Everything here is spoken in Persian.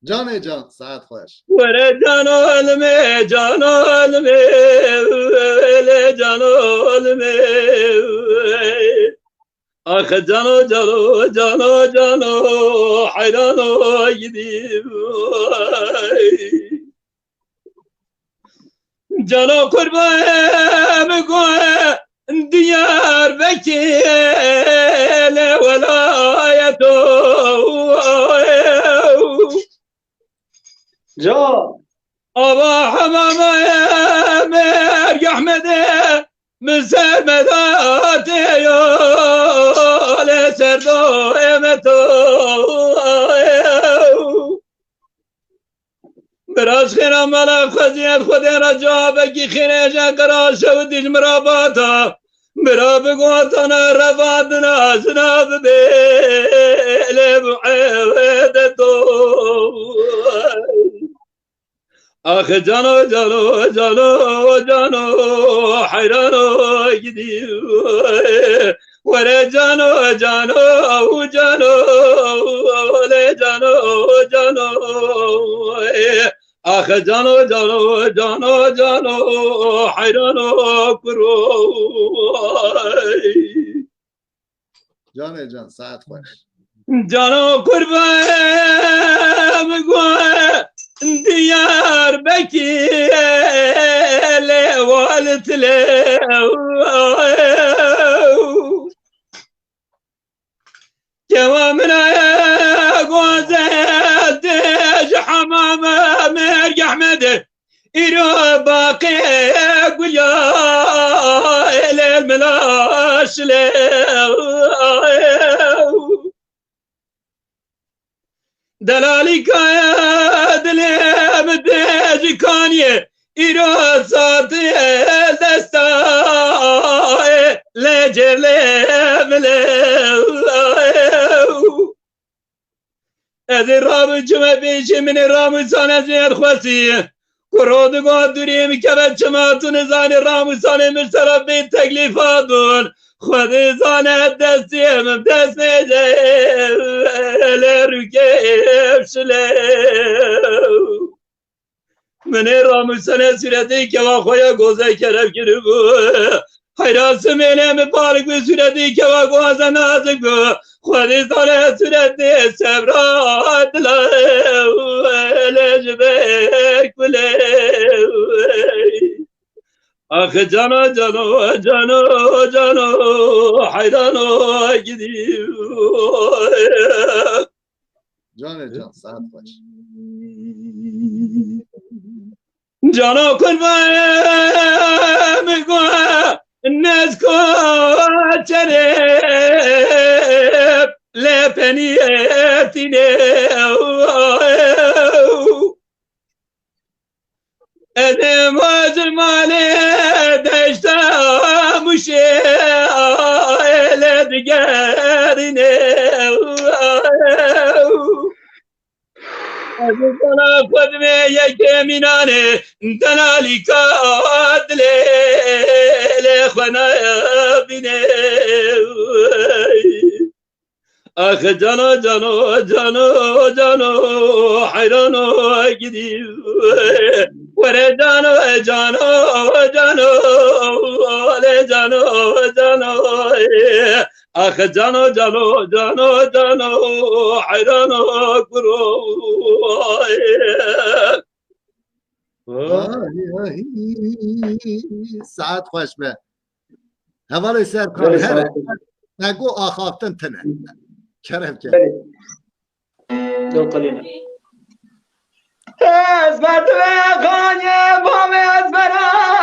جان جان ساعت خوش وره جانو علمه جانو آخ جانو حیرانو گیدیم جانو قربان گوه دیار بکیل ولایتو جا آبا حمامه مرگ احمده مسر مداتی لسردو امتو براش خیرم ملک خزیت خود رجا بگی خیره جنگرا شود دیج مراباتا برا بگوتنا رفادنا زناب بیل بعیدتو آخ جانو حیرانو گیدی وره جانو له جانو آخ جانو حیرانو کرو جان جان ساعت خوش جانو قربان گوه دیار بکیل والتله جوا من غوزت حمامه مرق احمد إيرو باقي قويا إلى الملاش دلالي كايا دلم ديج كانيه إيرو صارتي دستاي لجر از رام جمع بیش من راموسان زیر خواستی کرود قادریم که بچه ماتون زان راموسان مشترف به تکلیفاتون خود زان دستیم دست نیجه لرکیب شله من راموسان صورتی که با خویا گوزه کرب کرد بود حیراس منه پارک به صورتی که با گوزه نازک بود خودی ساله صورتی سبرات لجبک بله آخ جانو حیرانو گیدی جان جان ساعت خوش جانو قربان میگوه نزکو چرب لپنیتینه ادماز مالی دشتا مشه لدگرینه از طرف خودمه یک مینانه دلالی کاد لخونا بینه آخ جانو حیرانو گیدی وره جانو آخ جانو حیرانو کرو ساعت خوش به هوای سر کار هر نگو آخافتن تنه کرم که دو قلینا از مردم خانه بام از برای